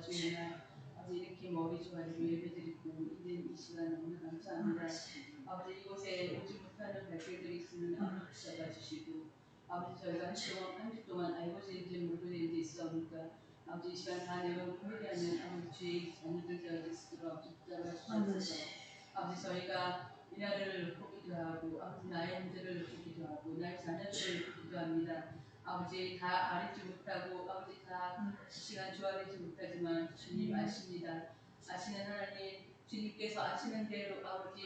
주님아 아버지 이렇게 머리 좋아지고 예배드리고 있는 이 시간 너무 감사합니다. 아버지 이곳에 오지 못하는 발길들이 있으면 아버지 잡아주시고 아버지 저희가 한 주 동안 알고 지는지 모르고 지는지 있어옵니까 아버지 이 시간 다 내어 회개하는 아버지 주의 자녀들 되어질 수 있도록 아버지 붙잡아주시옵소서. 아버지 저희가 이날을 놓고 기도하고 아버지 나의 문제를 놓고 기도하고 나의 자녀들을 놓고 기도합니다. 아버지 다 알지 못하고 아버지 다 시간 조아리지 못하지만 주님 아십니다. 아시는 하나님 주님께서 아시는 대로 아버지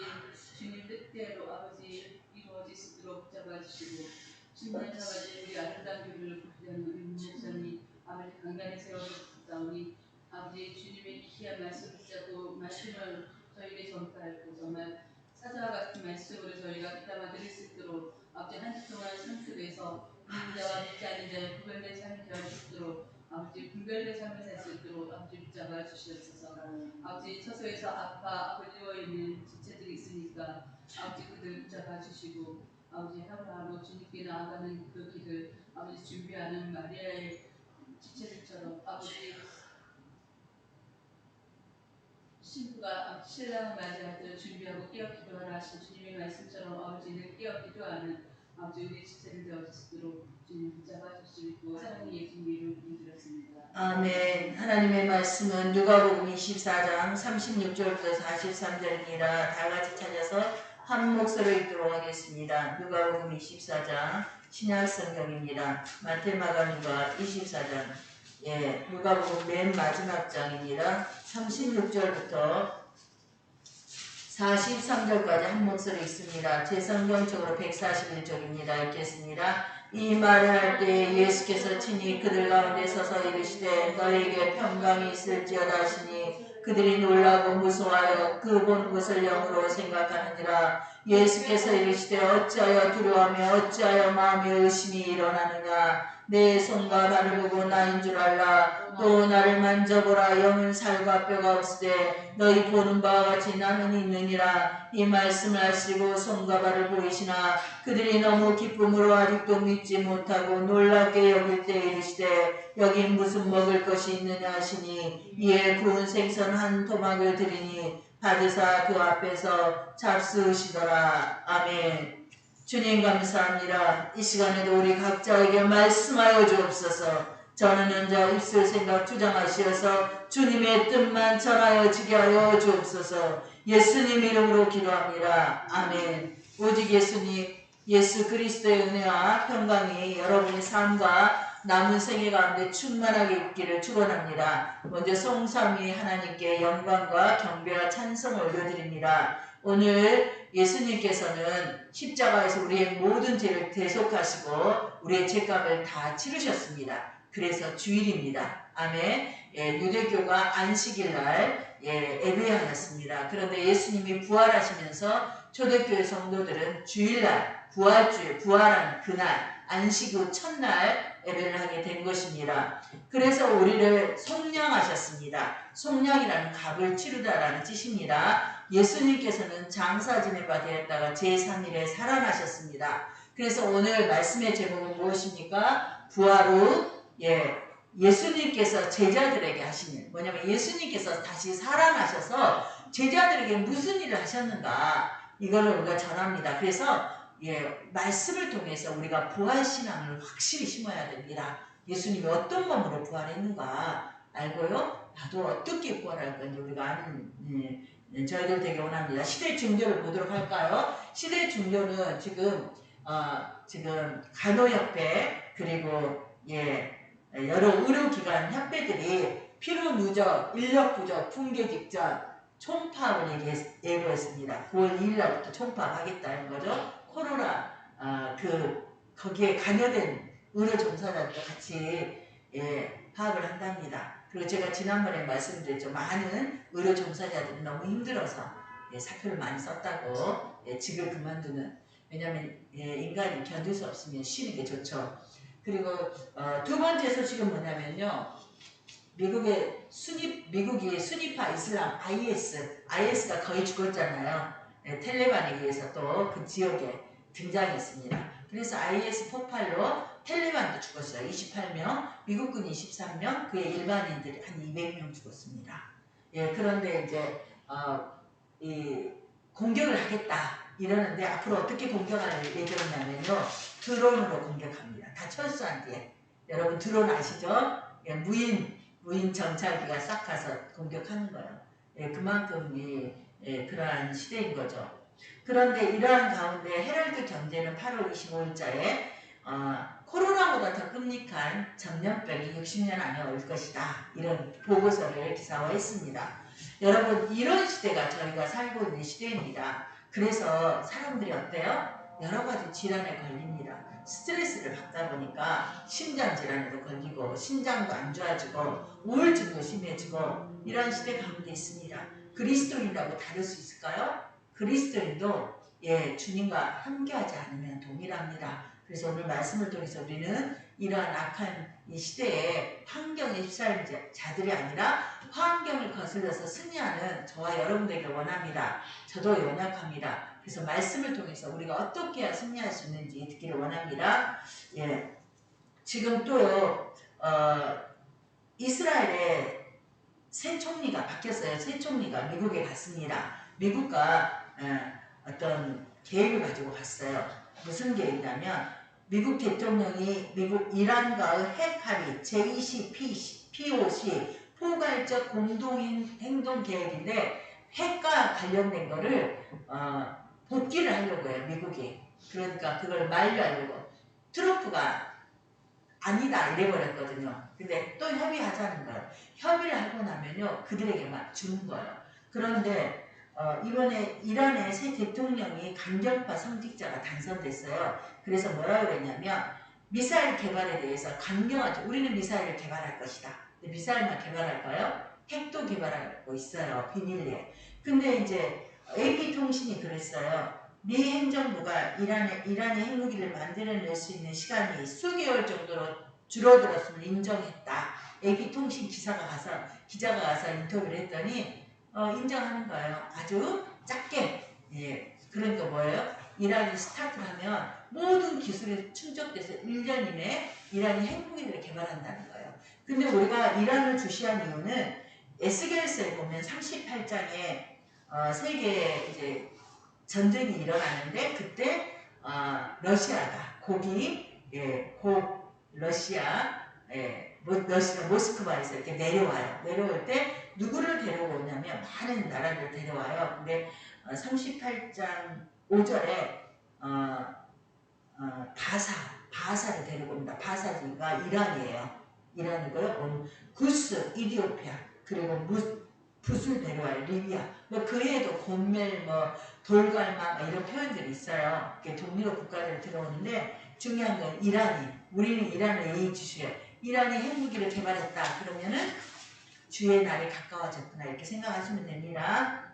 주님 뜻대로 아버지 이루어질 수 있도록 잡아주시고 신만 잡아진 우리 아름다운 교회를 구하는 우리 목사님 아버지 강단에 세워주셨사오니 아버지 주님의 귀한 말씀을 붙잡고 말씀을 저희에게 전파하고 정말 사자와 같은 말씀으로 저희가 귀담아 드릴 수 있도록 아버지 한 주 동안 상습에서 믿는 자와 믿지 않는 자의 구별된 삶이 되어 수 있도록 아버지 분별된 삶을 살 수 있도록 아버지 붙잡아 주시옵소서. 아버지 처소에서 아파 누워 있는 지체들이 있으니까 아버지 그들 붙잡아 주시고 아버지 하루하루 주님께 나아가는 그 길을 아버지 준비하는 마리아의 지체들처럼 아버지 신부가 신랑을 맞이할 때 준비하고 깨어 기도하라 하신 주님의 말씀처럼 아버지는 깨어 기도하는 아버지 우리 지체를 되어주시도록 주님 붙잡아 주시고 사랑의 예수님 이름으로 기도드렸습니다. 아멘. 하나님의 말씀은 누가복음 24장 36절부터 43절입니다. 다 같이 찾아서 한 목소리로 읽도록 하겠습니다. 누가복음 24장 신약성경입니다. 마태, 마가, 누가 24장 누가복음 맨 마지막 장입니다. 36절부터 43절까지 한 목소리 있습니다. 제 성경적으로 141쪽입니다. 읽겠습니다. 이 말을 할 때 예수께서 친히 그들 가운데 서서 이르시되 너에게 평강이 있을지어다 하시니 그들이 놀라고 무서워하여 그 본 것을 영으로 생각하느니라. 예수께서 이르시되 어찌하여 두려워하며 어찌하여 마음에 의심이 일어나느냐. 내 손과 발을 보고 나인 줄 알라. 또 나를 만져보라. 영은 살과 뼈가 없으되 너희 보는 바와 같이 나는 있느니라. 이 말씀을 하시고 손과 발을 보이시나 그들이 너무 기쁨으로 아직도 믿지 못하고 놀랍게 여길 때 이르시되 여기 무슨 먹을 것이 있느냐 하시니 이에 구운 생선 한 토막을 드리니 받으사 그 앞에서 잡수시더라. 아멘. 주님 감사합니다. 이 시간에도 우리 각자에게 말씀하여 주옵소서. 저는 먼저 입술 생각 주장하시어서 주님의 뜻만 전하여 지게 하여 주옵소서. 예수님 이름으로 기도합니다. 아멘. 오직 예수님, 예수 그리스도의 은혜와 평강이 여러분의 삶과 남은 생애 가운데 충만하게 있기를 축원합니다. 먼저 성삼위 하나님께 영광과 경배와 찬송을 올려드립니다. 오늘 예수님께서는 십자가에서 우리의 모든 죄를 대속하시고 우리의 죄값을 다 치르셨습니다. 그래서 주일입니다. 아멘. 유대교가 안식일날 예배하였습니다. 그런데 예수님이 부활하시면서 초대교회 성도들은 주일날 부활주일, 부활한 그날 안식 후 첫날 예배를 하게 된 것입니다. 그래서 우리를 속량하셨습니다. 속량이라는 값을 치르다라는 뜻입니다. 예수님께서는 장사 지내바 되었다가 제3일에 살아나셨습니다. 그래서 오늘 말씀의 제목은 무엇입니까? 부활 후 예수님께서 제자들에게 하신 일. 뭐냐면 예수님께서 다시 살아나셔서 제자들에게 무슨 일을 하셨는가 이거를 우리가 전합니다. 그래서 말씀을 통해서 우리가 부활신앙을 확실히 심어야 됩니다. 예수님이 어떤 몸으로 부활했는가 알고요. 나도 어떻게 부활할 건지 우리가 아는 저희들 되게 원합니다. 시대 중교를 보도록 할까요? 시대 중교는 지금 간호협회 그리고 여러 의료기관 협회들이 필요 누적, 인력 부족, 붕괴 직전 총파업을 예고했습니다. 9월 2일날부터 총파업하겠다는 거죠. 코로나 거기에 관여된 의료 종사자들도 같이 파업을 한답니다. 그리고 제가 지난번에 말씀드렸죠. 많은 의료 종사자들이 너무 힘들어서 사표를 많이 썼다고 직을 그만두는. 왜냐하면 인간이 견딜 수 없으면 쉬는 게 좋죠. 그리고 두 번째 소식은 뭐냐면요. 미국이 순위파 이슬람 IS가 거의 죽었잖아요. 텔레반에 의해서 또 그 지역에 등장했습니다. 그래서 IS 폭발로 텔레반도 죽었어요. 28명, 미국군이 23명, 그의 일반인들이 한 200명 죽었습니다. 예, 그런데 이제 이 공격을 하겠다 이러는데 앞으로 어떻게 공격할 예정이냐면요. 드론으로 공격합니다. 다 철수한 뒤에. 여러분 드론 아시죠? 예, 무인 정찰기가 싹 가서 공격하는 거예요. 예, 그만큼 그러한 시대인 거죠. 그런데 이러한 가운데 헤럴드 경제는 8월 25일자에 코로나보다 더 끔찍한 전염병이 60년 안에 올 것이다. 이런 보고서를 기사화했습니다. 여러분 이런 시대가 저희가 살고 있는 시대입니다. 그래서 사람들이 어때요? 여러 가지 질환에 걸립니다. 스트레스를 받다 보니까 심장 질환에도 걸리고 심장도 안 좋아지고 우울증도 심해지고 이런 시대 가운데 있습니다. 그리스도인이라고 다를 수 있을까요? 그리스도인도 주님과 함께하지 않으면 동일합니다. 그래서 오늘 말씀을 통해서 우리는 이러한 악한 이 시대에 환경에 휩싸인 자들이 아니라 환경을 거슬러서 승리하는 저와 여러분들에게 원합니다. 저도 연약합니다. 그래서 말씀을 통해서 우리가 어떻게 해야 승리할 수 있는지 듣기를 원합니다. 지금 또 이스라엘의 새 총리가 바뀌었어요. 새 총리가 미국에 갔습니다. 미국과 어떤 계획을 가지고 갔어요. 무슨 계획이냐면 미국 대통령이 미국 이란과의 핵 합의 JCPOC 포괄적 공동인 행동 계획인데 핵과 관련된 거를 복귀를 하려고 해요. 미국이. 그러니까 그걸 만류하려고. 트럼프가 아니다 이래버렸거든요. 근데 또 협의하자는 거예요. 협의를 하고 나면요 그들에게 막 주는 거예요. 그런데 이번에 이란의 새 대통령이 강경파 성직자가 당선됐어요. 그래서 뭐라 그랬냐면 미사일 개발에 대해서 강경하죠. 우리는 미사일을 개발할 것이다. 근데 미사일만 개발할까요? 핵도 개발하고 있어요. 비밀리에. 근데 이제 AP통신이 그랬어요. 미 행정부가 이란의 핵무기를 만들어낼 수 있는 시간이 수개월 정도로 줄어들었음을 인정했다. AP통신 기자가 가서 인터뷰를 했더니 인정하는 거예요. 아주 작게. 그러니까 뭐예요? 이란이 스타트를 하면 모든 기술이 충족돼서 1년 이내에 이란이 핵무기를 개발한다는 거예요. 근데 우리가 이란을 주시한 이유는 에스겔서에 보면 38장에 세계 이제 전쟁이 일어나는데 그때 러시아가 러시아 모스크바에서 이렇게 내려와요. 내려올 때 누구를 데려오냐면 많은 나라를 데려와요. 근데 38장 5절에 바사를 데리고 옵니다. 바사가 이란이에요. 이란이고요. 구스, 이디오피아, 그리고 붓을 데려와요. 리비아. 그 외에도 곤멜, 돌갈마 이런 표현들이 있어요. 동유럽 국가들 들어오는데 중요한 건 우리는 이란을 예의주시해요. 이란이 핵무기를 개발했다. 그러면은 주의 날이 가까워졌구나 이렇게 생각하시면 됩니다.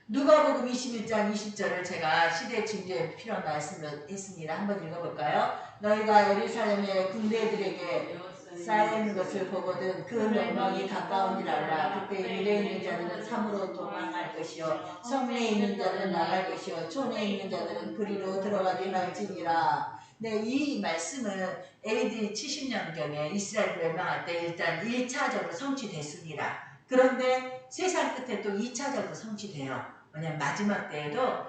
누가복음 21장 20절을 제가 시대 징조에 필요한 말씀을 했습니다. 한번 읽어볼까요? 너희가 예루살렘의 군대들에게 쌓여있는 것을 보거든 그 멸망이 가까운 줄 알라. 그때 유대에 있는 자들은 산으로 도망할 것이요 성내에 있는 자들은 나갈 것이요 촌에 있는 자들은 그리로 들어가지 말지니라. 네, 이 말씀은 AD 70년경에 이스라엘 멸망할 때 일단 1차적으로 성취됐습니다. 그런데 세상 끝에 또 2차적으로 성취돼요. 왜냐면 마지막 때에도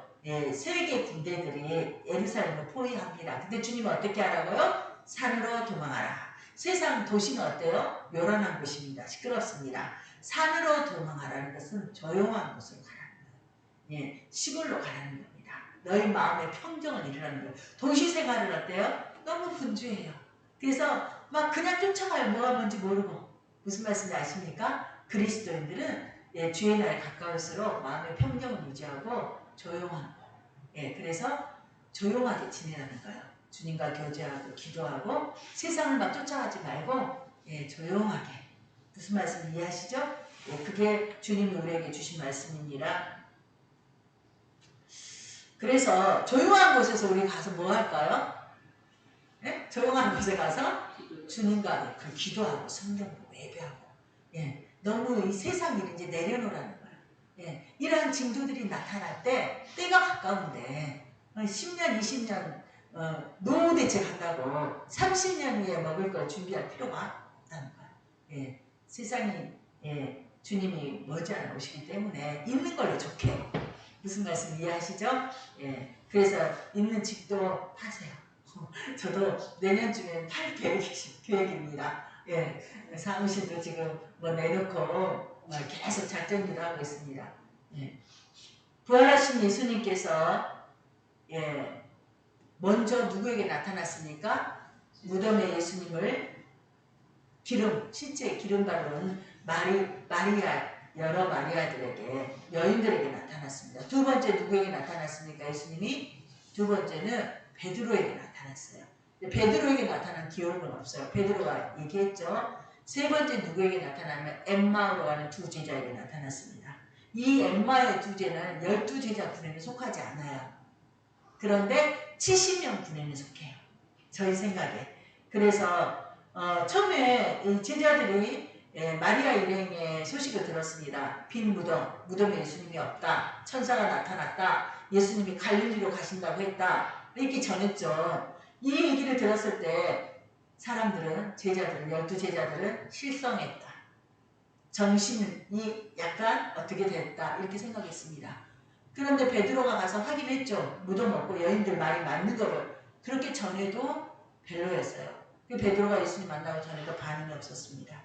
세계 군대들이 예루살렘을 포위합니다. 근데 주님은 어떻게 하라고요? 산으로 도망하라. 세상 도시는 어때요? 요란한 곳입니다. 시끄럽습니다. 산으로 도망하라는 것은 조용한 곳으로 가라는 거예요. 시골로 가라는 겁니다. 너희 마음의 평정을 이루라는 거예요. 도시 생활은 어때요? 너무 분주해요. 그래서 막 그냥 쫓아가요. 뭐가 뭔지 모르고. 무슨 말씀인지 아십니까? 그리스도인들은 주의 날이 가까울수록 마음의 평정을 유지하고 조용한 거. 그래서 조용하게 지내라는 거예요. 주님과 교제하고 기도하고 세상을 막 쫓아가지 말고 조용하게. 무슨 말씀 이해하시죠? 그게 주님이 우리에게 주신 말씀입니다. 그래서 조용한 곳에서 우리 가서 뭐 할까요? 조용한 곳에 가서 주님과 기도하고 성경 보고 예배하고 너무 이 세상 일을 이제 내려놓으라는 거예요. 이러한 징조들이 나타날 때 때가 가까운데 10년, 20년 노후 대책한다고 30년 후에 먹을 걸 준비할 필요가 없다는 거예요. 예, 세상이 주님이 머지않아 오시기 때문에 있는 걸로 좋게. 무슨 말씀 이해하시죠? 예, 그래서 있는 집도 파세요. 저도 내년쯤엔 팔 계획입니다. 예, 사무실도 지금 뭐 내놓고 계속 작전을 하고 있습니다. 예. 부활하신 예수님께서 먼저 누구에게 나타났습니까? 무덤에 예수님을 실제 기름 바르는 마리아, 여러 마리아들에게, 여인들에게 나타났습니다. 두 번째 누구에게 나타났습니까? 예수님이 두 번째는 베드로에게 나타났어요. 베드로에게 나타난 기록은 없어요. 베드로가 얘기했죠. 세 번째 누구에게 나타나면 엠마오로 가는 두 제자에게 나타났습니다. 이 엠마의 두 제자는 12제자 군에는 속하지 않아요. 그런데 70명 군에는 속해요. 저희 생각에. 그래서 처음에 이 제자들이 마리아 일행의 소식을 들었습니다. 빈 무덤에 예수님이 없다. 천사가 나타났다. 예수님이 갈릴리로 가신다고 했다. 이렇게 전했죠. 이 얘기를 들었을 때 사람들은, 12제자들은 실성했다. 정신이 약간 어떻게 됐다. 이렇게 생각했습니다. 그런데 베드로가 가서 확인했죠. 무덤 없고 여인들 말이 맞는 거를. 그렇게 전해도 별로였어요. 베드로가 예수님 만나고 전에도 반응이 없었습니다.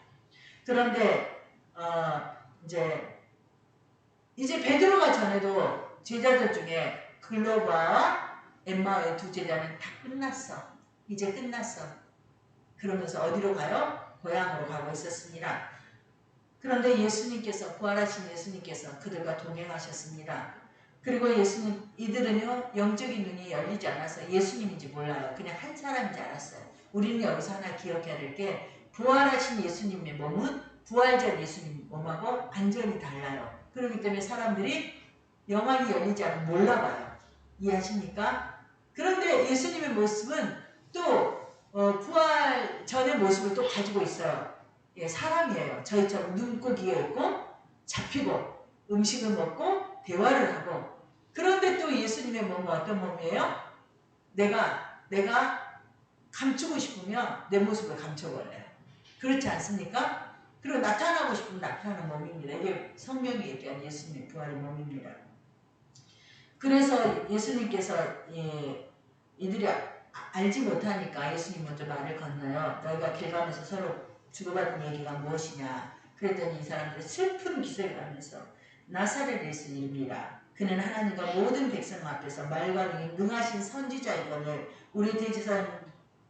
그런데 이제 베드로가 전에도 제자들 중에 글로바와 엠마오의 두 제자는 다 끝났어. 이제 끝났어. 그러면서 어디로 가요? 고향으로 가고 있었습니다. 그런데 예수님께서, 부활하신 예수님께서 그들과 동행하셨습니다. 그리고 이들은요, 영적인 눈이 열리지 않아서 예수님인지 몰라요. 그냥 한 사람인 줄 알았어요. 우리는 여기서 하나 기억해야 될 게, 부활하신 예수님의 몸은 부활전 예수님 몸하고 완전히 달라요. 그렇기 때문에 사람들이 영안이 열리지 않으면 몰라봐요. 이해하십니까? 그런데 예수님의 모습은 또 부활 전의 모습을 또 가지고 있어요. 예, 사람이에요. 저희처럼 눈고 기어있고 잡히고 음식을 먹고 대화를 하고. 그런데 또 예수님의 몸은 어떤 몸이에요? 내가 감추고 싶으면 내 모습을 감춰버려요. 그렇지 않습니까? 그리고 나타나고 싶으면 나타나는 몸입니다. 이게 성경이 얘기한 예수님의 부활의 몸입니다. 그래서 예수님께서 이들이 알지 못하니까 예수님 먼저 말을 건너요. 너희가 길 가면서 서로 주고받은 얘기가 무엇이냐. 그랬더니 이 사람들이 슬픈 기색을 하면서 나사렛 예수님이라. 그는 하나님과 모든 백성 앞에서 말과 능히 능하신 선지자이거늘 우리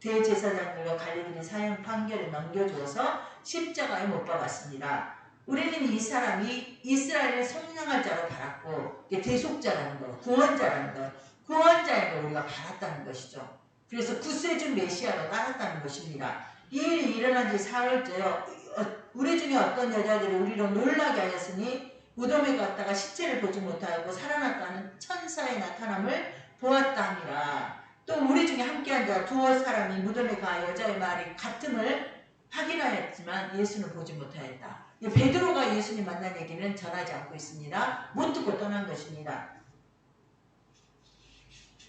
대제사장들과 관리들이 사형 판결을 넘겨주어서 십자가에 못 박았습니다. 우리는 이 사람이 이스라엘을 속량할 자로 바랐고, 대속자라는 거, 구원자라는 거, 구원자인 걸 우리가 바랐다는 것이죠. 그래서 구세주 메시아로 따랐다는 것입니다. 이 일이 일어난 지 사흘째요. 우리 중에 어떤 여자들이 우리로 놀라게 하였으니 무덤에 갔다가 시체를 보지 못하고 살아났다는 천사의 나타남을 보았다 하니라. 또 우리 중에 함께한 자 두어 사람이 무덤에 가 여자의 말이 같음을 확인하였지만 예수는 보지 못하였다. 베드로가 예수님 만난 얘기는 전하지 않고 있습니다. 못 듣고 떠난 것입니다.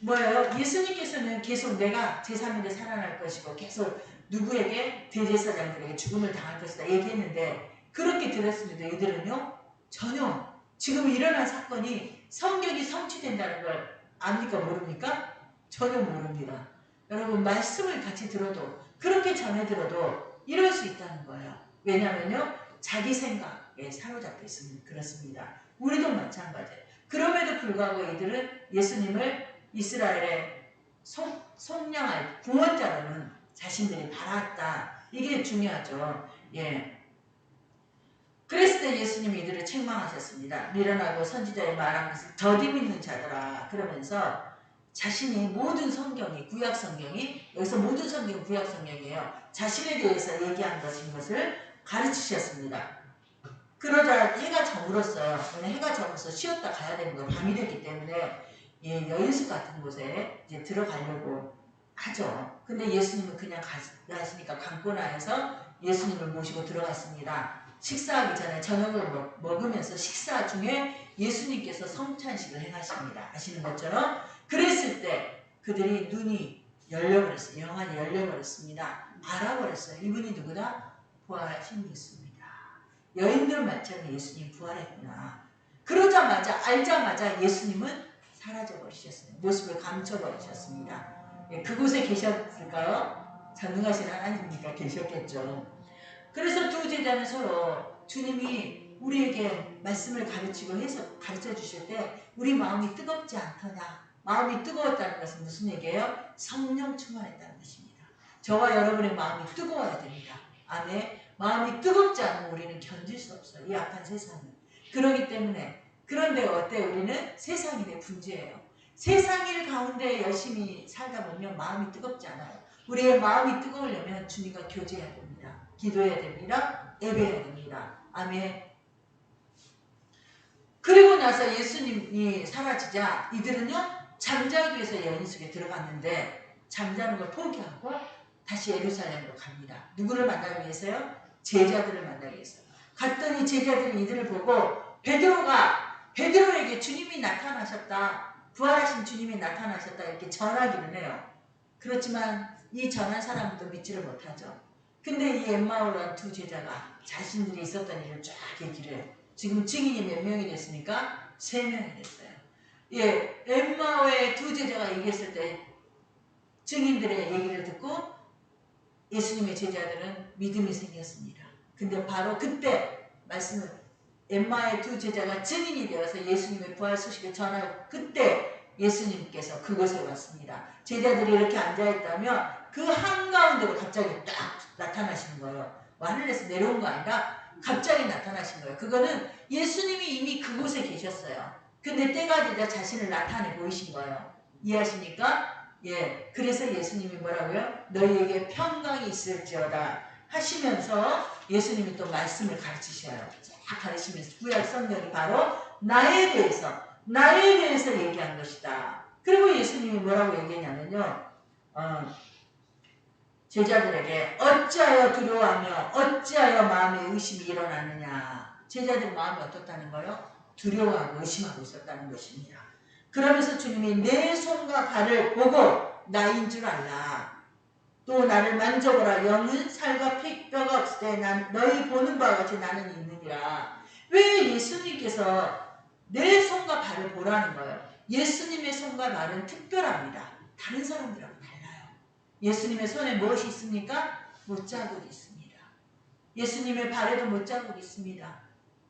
뭐예요? 예수님께서는 계속 내가 제3일에 살아날 것이고 계속 누구에게 대제사장들에게 죽음을 당할 것이다 얘기했는데 그렇게 들었습니다. 이들은요 전혀 지금 일어난 사건이 성경이 성취된다는 걸 압니까? 모릅니까? 전혀 모릅니다. 여러분 말씀을 같이 들어도 그렇게 전해 들어도 이럴 수 있다는 거예요. 왜냐하면요 자기 생각에 사로잡혀 있으면 그렇습니다. 우리도 마찬가지예요. 그럼에도 불구하고 이들은 예수님을 이스라엘의 속량할 구원자로는 자신들이 바랐다. 이게 중요하죠. 예. 그랬을 때 예수님이 이들을 책망하셨습니다. 미련하고 선지자의 말한 것을 더디 믿는 자들아. 그러면서 자신이 모든 성경이 구약 성경이 여기서 모든 성경은 구약 성경이에요. 자신에 대해서 얘기한 것을 가르치셨습니다. 그러자 해가 저물었어요. 해가 저물어서 쉬었다 가야 되는 거예요. 밤이 됐기 때문에 여인숙 같은 곳에 이제 들어가려고 하죠. 근데 예수님은 그냥 가시니까 강권하여서 예수님을 모시고 들어갔습니다. 식사하기 전에 저녁을 먹으면서 식사 중에 예수님께서 성찬식을 행하십니다. 아시는 것처럼 그랬을 때 그들이 눈이 열려버렸어요. 영안이 열려버렸습니다. 알아버렸어요. 이분이 누구다? 부활하신 예수입니다. 여인들만처럼 예수님 부활했구나. 그러자마자 알자마자 예수님은 사라져버리셨어요. 모습을 감춰버리셨습니다. 예, 그곳에 계셨을까요? 전능하신 하나님이니까 계셨겠죠. 그래서 두 제자는 서로 주님이 우리에게 말씀을 가르치고 해서 가르쳐 주실 때 우리 마음이 뜨겁지 않더냐. 마음이 뜨거웠다는 것은 무슨 얘기예요? 성령 충만했다는 것입니다. 저와 여러분의 마음이 뜨거워야 됩니다. 아멘. 마음이 뜨겁지 않으면 우리는 견딜 수 없어요. 이 악한 세상을. 그렇기 때문에 그런데 어때? 우리는 세상인의 문제예요. 세상일 가운데 열심히 살다 보면 마음이 뜨겁지 않아요. 우리의 마음이 뜨거우려면 주님과 교제해야 됩니다. 기도해야 됩니다. 예배해야 됩니다. 아멘. 그리고 나서 예수님이 사라지자 이들은요 잠자기 위해서 여인 속에 들어갔는데 잠자는 걸 포기하고 다시 예루살렘으로 갑니다. 누구를 만나기 위해서요? 제자들을 만나기 위해서. 갔더니 제자들이 이들을 보고 베드로에게 주님이 나타나셨다. 부활하신 주님이 나타나셨다 이렇게 전하기는 해요. 그렇지만 이 전한 사람도 믿지를 못하죠. 근데 이 엠마오라는 두 제자가 자신들이 있었던 일을 쫙 얘기를 해요. 지금 증인이 몇 명이 됐습니까? 3명이 됐어요. 예, 엠마오의 두 제자가 얘기했을 때 증인들의 얘기를 듣고 예수님의 제자들은 믿음이 생겼습니다. 근데 바로 그때 말씀을 엠마의 두 제자가 증인이 되어서 예수님의 부활 소식을 전하고 그때 예수님께서 그곳에 왔습니다. 제자들이 이렇게 앉아있다면 그 한가운데로 갑자기 딱 나타나시는 거예요. 하늘에서 내려온 거 아니라 갑자기 나타나신 거예요. 그거는 예수님이 이미 그곳에 계셨어요. 근데 때가 되자 자신을 나타내 보이신 거예요. 이해하십니까? 예. 그래서 예수님이 뭐라고요? 너희에게 평강이 있을지어다 하시면서 예수님이 또 말씀을 가르치셔요. 쫙 가르치면서 구약 성경이 바로 나에 대해서 얘기한 것이다. 그리고 예수님이 뭐라고 얘기했냐면요. 제자들에게 어찌하여 두려워하며 어찌하여 마음에 의심이 일어나느냐. 제자들 마음이 어떻다는 거요? 두려워하고 의심하고 있었다는 것입니다. 그러면서 주님이 내 손과 발을 보고 나인 줄 알라. 또 나를 만져보라. 영은 살과 뼈가 없을 때 난 너희 보는 바와 같이 나는 있느니라. 왜 예수님께서 내 손과 발을 보라는 거예요? 예수님의 손과 발은 특별합니다. 다른 사람들하고 달라요. 예수님의 손에 무엇이 있습니까? 못자국이 있습니다. 예수님의 발에도 못자국이 있습니다.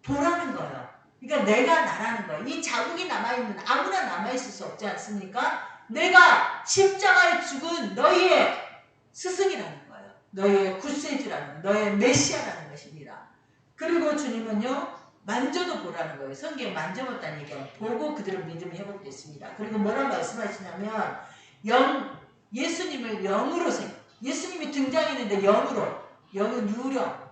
보라는 거예요. 그러니까 내가 나라는 거예요. 이 자국이 남아있는 아무나 남아있을 수 없지 않습니까? 내가 십자가에 죽은 너희의 스승이라는 거예요. 너희의 구세주라는 거예요. 너희의 메시아라는 것입니다. 그리고 주님은요. 만져도 보라는 거예요. 성경에 만져봤다는 얘기예요. 보고 그들은 믿음이 회복됐습니다. 그리고 뭐라고 말씀하시냐면 예수님을 영으로 예수님이 등장했는데 영은 유령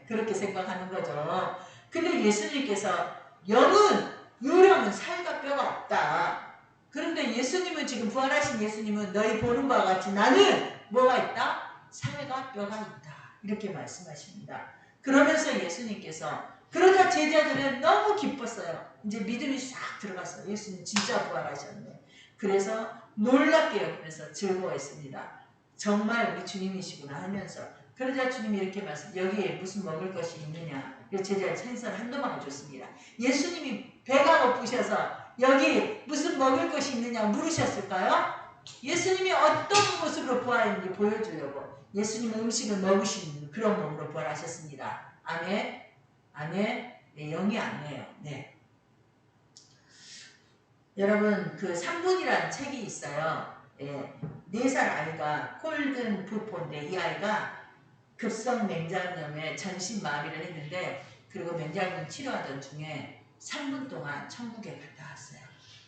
그렇게 생각하는 거죠. 근데 예수님께서 영은 유령은 살과 뼈가 없다. 그런데 예수님은 지금 부활하신 예수님은 너희 보는 바와 같이 나는 뭐가 있다? 살과 뼈가 있다. 이렇게 말씀하십니다. 그러면서 예수님께서 그러자 제자들은 너무 기뻤어요. 이제 믿음이 싹 들어갔어요. 예수님 진짜 부활하셨네. 그래서 놀랍게 여기면서 즐거워했습니다. 정말 우리 주님이시구나 하면서. 그러자 주님이 이렇게 여기에 무슨 먹을 것이 있느냐. 제자들 생선 한두 방울 줬습니다. 예수님이 배가 고프셔서 여기 무슨 먹을 것이 있느냐 물으셨을까요? 예수님이 어떤 모습으로 부활했는지 보여주려고 예수님은 음식을 먹으시는 그런 몸으로 부활하셨습니다. 아멘. 아멘. 네, 영이 아니에요. 네. 여러분 그 3분이라는 책이 있어요. 예, 4살 아이가 콜든 부포인데 이 아이가 급성 맹장염에 전신 마비를 했는데 그리고 맹장염 치료하던 중에 3분 동안 천국에 갔다 왔어요.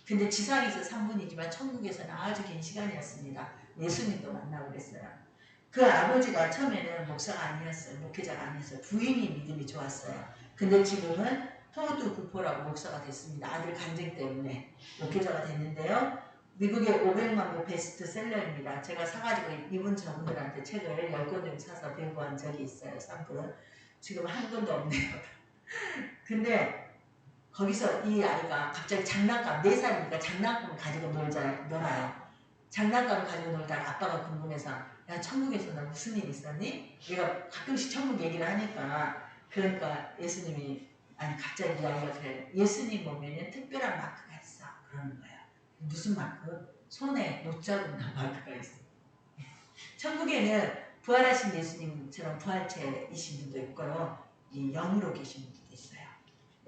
근데 지상에서 3분이지만 천국에서는 아주 긴 시간이었습니다. 예수님도 만나고 그랬어요. 그 아버지가 처음에는 목사가 아니었어요. 목회자가 아니었어요. 부인이 믿음이 좋았어요. 근데 지금은 토드 구포라고 목사가 됐습니다. 아들 간증 때문에 목회자가 됐는데요. 미국의 500만 부 베스트셀러입니다. 제가 사가지고 이분 저분들한테 책을 10권 정도 사서 배부한 적이 있어요. 샘플은. 지금 한 권도 없네요. 근데 거기서 이 아이가 갑자기 장난감, 4살이니까 장난감을 가지고 놀아요. 장난감 가지고 놀다가 아빠가 궁금해서 야 천국에서 너 무슨 일 있었니? 얘가 가끔씩 천국 얘기를 하니까 그러니까 예수님이 아니 갑자기 이야기가 그래. 예수님 몸에는 특별한 마크가 있어. 그러는 거야. 무슨 마크? 손에 못 잡은 마크가 있어. 천국에는 부활하신 예수님처럼 부활체이신 분도 있고요. 이 영으로 계신 분도 있어요.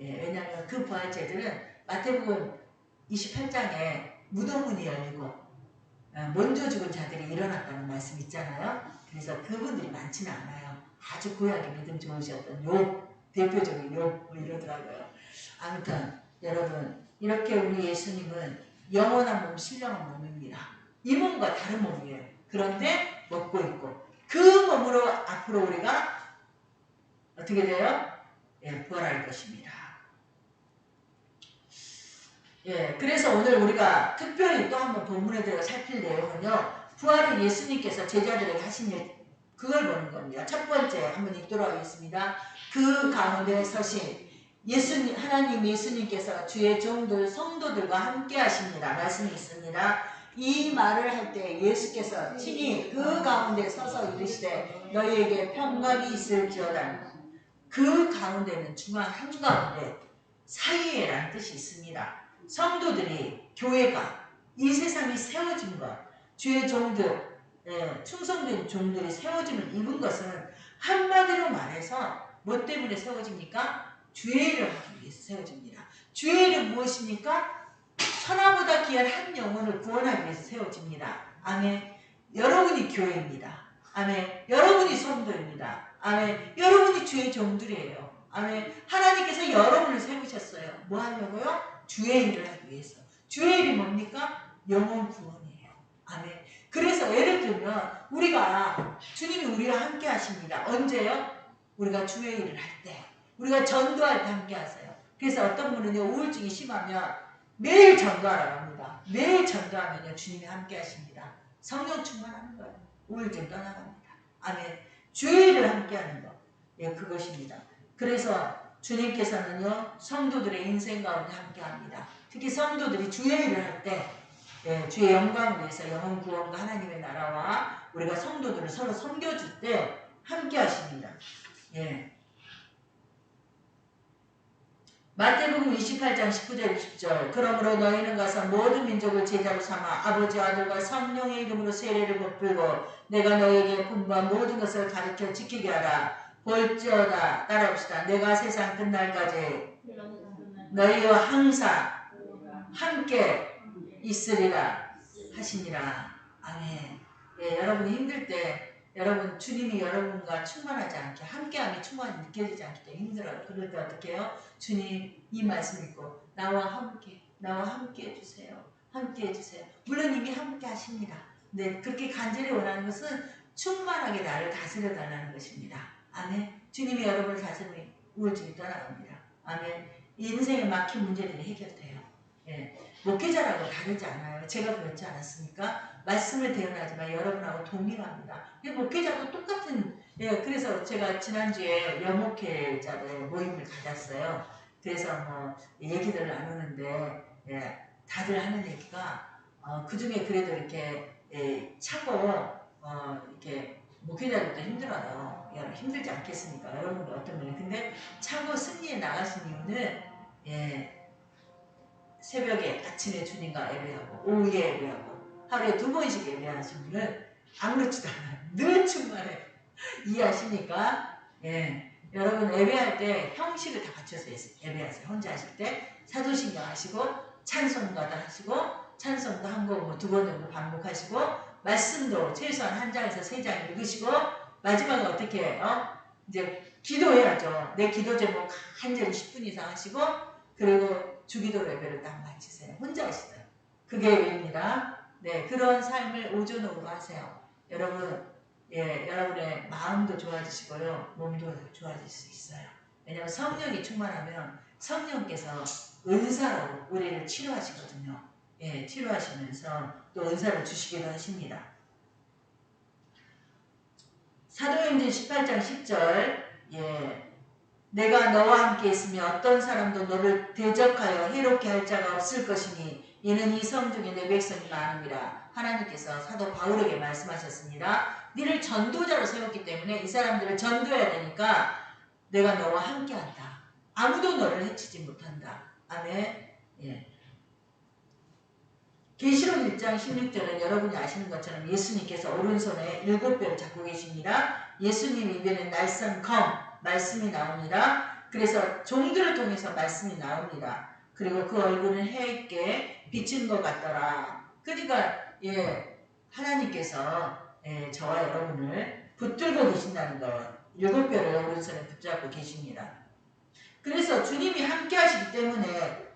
예, 왜냐하면 그 부활체들은 마태복음 28장에 무덤문이 열리고 먼저 죽은 자들이 일어났다는 말씀 있잖아요. 그래서 그분들이 많지는 않아요. 아주 고약의 믿음 좋으셨던 욥, 대표적인 욥 뭐 이러더라고요. 아무튼 여러분 이렇게 우리 예수님은 영원한 몸, 신령한 몸입니다. 이 몸과 다른 몸이에요. 그런데 먹고 있고 그 몸으로 앞으로 우리가 어떻게 돼요? 예, 부활할 것입니다. 예, 그래서 오늘 우리가 특별히 또 한번 본문에 들어 살필 내용은요. 부활은 예수님께서 제자들에게 하신 일, 그걸 보는 겁니다. 첫 번째 한번 읽도록 하겠습니다. 그 가운데 서신 예수님, 하나님 예수님께서 주의 종들 성도들과 함께 하십니다. 말씀이 있습니다. 이 말을 할 때 예수께서 친히 그 가운데 서서 이르시되 너희에게 평강이 있을지어다. 그 가운데는 중앙 한가운데 사이에라는 뜻이 있습니다. 성도들이 교회가 이 세상이 세워진 것, 주의 종들, 충성된 종들이 세워짐을 입은 것은 한마디로 말해서 뭐 때문에 세워집니까? 주의 일을 하기 위해서 세워집니다. 주의 일은 무엇입니까? 천하보다 귀한 한 영혼을 구원하기 위해서 세워집니다. 아멘. 여러분이 교회입니다. 아멘. 여러분이 성도입니다. 아멘. 여러분이 주의 종들이에요. 아멘. 하나님께서 여러분을 세우셨어요. 뭐 하려고요? 주의 일을 하기 위해서. 주의 일이 뭡니까? 영혼 구원이에요. 아멘. 그래서 예를 들면 우리가 주님이 우리와 함께 하십니다. 언제요? 우리가 주의 일을 할 때. 우리가 전도할 때 함께 하세요. 그래서 어떤 분은요 우울증이 심하면 매일 전도하라고 합니다. 매일 전도하면요 주님이 함께 하십니다. 성령 충만하는 거예요. 우울증 떠나갑니다. 아멘. 주의 일을 함께 하는 것. 예, 그것입니다. 그래서 주님께서는요 성도들의 인생 가운데 함께합니다. 특히 성도들이 주의 일을 할 때 주의 영광을 위해서 영혼 구원과 하나님의 나라와 우리가 성도들을 서로 섬겨줄 때 함께하십니다. 예. 마태복음 28장 19절 20절 그러므로 너희는 가서 모든 민족을 제자로 삼아 아버지 아들과 성령의 이름으로 세례를 베풀고 내가 너희에게 분부한 모든 것을 가르쳐 지키게 하라. 볼지어다 따라합시다. 내가 세상 끝날까지 너희와 항상 함께 있으리라 하시니라. 아멘. 예, 여러분이 힘들 때 여러분 주님이 여러분과 충만하지 않게 함께함이 충만히 느껴지지 않기 때문에 힘들어요. 그럴 때 어떻게 해요? 주님 이 말씀 읽고 나와 함께 해주세요. 함께 해주세요. 물론 이미 함께 하십니다. 네, 그렇게 간절히 원하는 것은 충만하게 나를 다스려 달라는 것입니다. 아멘. 주님이 여러분을 다스리면 우울증이 떠나갑니다. 아멘. 인생에 막힌 문제들이 해결돼요. 예. 목회자라고 다르지 않아요. 제가 그렇지 않았습니까? 말씀을 대언하지만 여러분하고 동일합니다. 목회자도 똑같은, 그래서 제가 지난주에 여목회자들 모임을 가졌어요. 그래서 뭐 얘기들을 나누는데 다들 하는 얘기가 그 중에 그래도 이렇게 차고 이렇게 목회자들도 힘들어요. 힘들지 않겠습니까? 여러분도 어떤 분이. 근데 차고 승리에 나가신 이유는 새벽에 아침에 주님과 예배하고 오후에 예배하고 하루에 2번씩 예배하신 분은 아무렇지도 않아요. 늘 충만해. 이해하십니까? 예. 여러분 예배할 때 형식을 다 갖춰서 예배하세요. 혼자 하실 때 사도신경 하시고 찬송가도 하시고 찬송도 한 곡 뭐 2번 정도 반복하시고 말씀도 최소한 1장에서 3장 읽으시고 마지막에 어떻게 해요? 이제 기도해야죠. 내 기도 제목 간절히 10분 이상 하시고 그리고 주기도 예배를 딱 마치세요. 혼자 하시세요. 그게 예배입니다. 네, 그런 삶을 오전으로 하세요. 여러분, 여러분의 마음도 좋아지시고요. 몸도 좋아질 수 있어요. 왜냐하면 성령이 충만하면 성령께서 은사로 우리를 치료하시거든요. 치료하시면서 또 은사를 주시기도 하십니다. 사도행전 18장 10절 내가 너와 함께 있으며 어떤 사람도 너를 대적하여 해롭게 할 자가 없을 것이니 이는 이 성 중에 내 백성이 많음이라. 하나님께서 사도 바울에게 말씀하셨습니다. 너를 전도자로 세웠기 때문에 이 사람들을 전도해야 되니까 내가 너와 함께한다. 아무도 너를 해치지 못한다. 아멘. 예. 계시록 1장 16절은 여러분이 아시는 것처럼 예수님께서 오른손에 7뼈를 잡고 계십니다. 예수님 입에는 날선 검, 말씀이 나옵니다. 그래서 종들을 통해서 말씀이 나옵니다. 그리고 그 얼굴은 해있게 비친 것 같더라. 그러니까 하나님께서 저와 여러분을 붙들고 계신다는 것, 7뼈를 오른손에 붙잡고 계십니다. 그래서 주님이 함께 하시기 때문에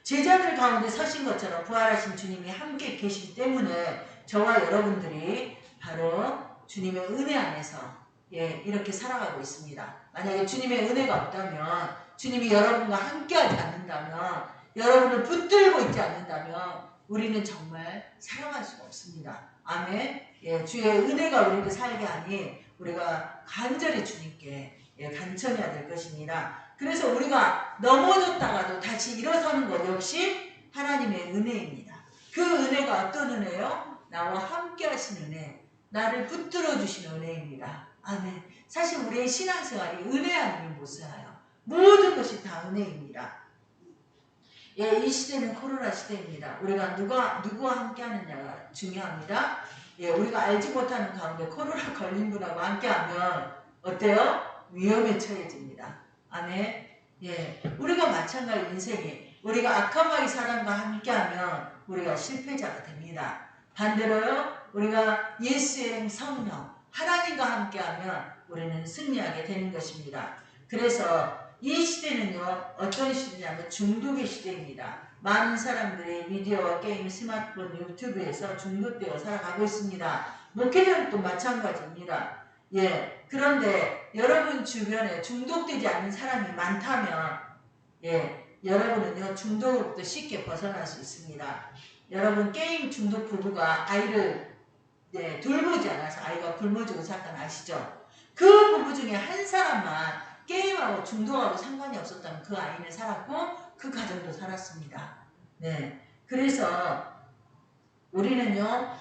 제자들 가운데 서신 것처럼 부활하신 주님이 함께 계시기 때문에 저와 여러분들이 바로 주님의 은혜 안에서 이렇게 살아가고 있습니다. 만약에 주님의 은혜가 없다면, 주님이 여러분과 함께하지 않는다면, 여러분을 붙들고 있지 않는다면 우리는 정말 살아갈 수가 없습니다. 아멘. 주의 은혜가 우리를 살게 하니 우리가 간절히 주님께 간청해야 될 것입니다. 그래서 우리가 넘어졌다가도 다시 일어서는 것 역시 하나님의 은혜입니다. 그 은혜가 어떤 은혜요? 나와 함께 하신 은혜, 나를 붙들어 주시는 은혜입니다. 아멘. 사실 우리의 신앙생활이 은혜 아니면 못 살아요. 모든 것이 다 은혜입니다. 이 시대는 코로나 시대입니다. 우리가 누구와 함께 하느냐가 중요합니다. 우리가 알지 못하는 가운데 코로나 걸린 분하고 함께 하면 어때요? 위험에 처해집니다. 아멘. 우리가 마찬가지 인생이 우리가 악함의 사람과 함께하면 우리가 실패자가 됩니다. 반대로요, 우리가 예수의 성령 하나님과 함께하면 우리는 승리하게 되는 것입니다. 그래서 이 시대는요, 어떤 시대냐면 중독의 시대입니다. 많은 사람들이 미디어와 게임, 스마트폰, 유튜브에서 중독되어 살아가고 있습니다. 목회자도 마찬가지입니다. 그런데 여러분 주변에 중독되지 않는 사람이 많다면 여러분은요 중독으로부터 쉽게 벗어날 수 있습니다. 여러분 게임 중독 부부가 아이를 돌보지 않아서 아이가 굶어 죽은 사건 아시죠? 그 부부 중에 한 사람만 게임하고 중독하고 상관이 없었다면 그 아이는 살았고 그 가정도 살았습니다. 그래서 우리는요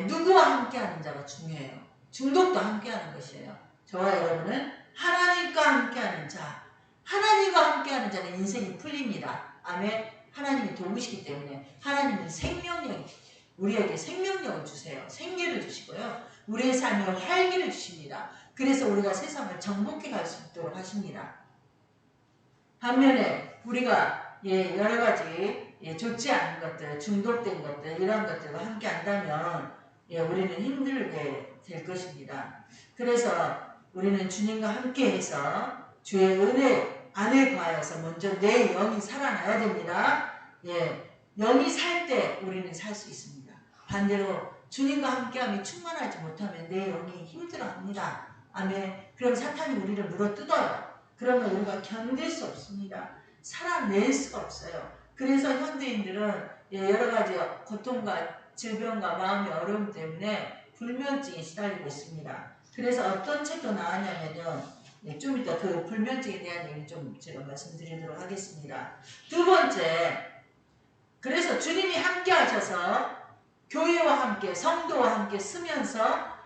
누구와 함께하는 자가 중요해요. 중독도 함께하는 것이에요. 저와 여러분은 하나님과 함께하는 자, 하나님과 함께하는 자는 인생이 풀립니다. 아멘. 하나님이 도우시기 때문에 하나님은 우리에게 생명력을 주세요. 생기를 주시고요. 우리의 삶에 활기를 주십니다. 그래서 우리가 세상을 정복해 갈 수 있도록 하십니다. 반면에 우리가 여러 가지 좋지 않은 것들, 중독된 것들 이런 것들과 함께 한다면 우리는 힘들게 될 것입니다. 그래서 우리는 주님과 함께해서 주의 은혜 안에 거하여서 먼저 내 영이 살아나야 됩니다. 영이 살 때 우리는 살 수 있습니다. 반대로 주님과 함께함이 충만하지 못하면 내 영이 힘들어합니다. 아멘. 그럼 사탄이 우리를 물어뜯어요. 그러면 우리가 견딜 수 없습니다. 살아낼 수가 없어요. 그래서 현대인들은 여러 가지 고통과 질병과 마음의 어려움 때문에 불면증에 시달리고 있습니다. 그래서 어떤 책도 나왔냐면요. 좀 이따 그 불면증에 대한 얘기 좀 제가 말씀드리도록 하겠습니다. 두 번째, 그래서 주님이 함께 하셔서 교회와 함께 성도와 함께 쓰면서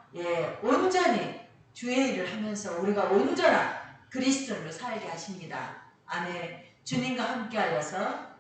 온전히 주의 일을 하면서 우리가 온전한 그리스도인으로 살게 하십니다. 아멘. 주님과 함께 하여서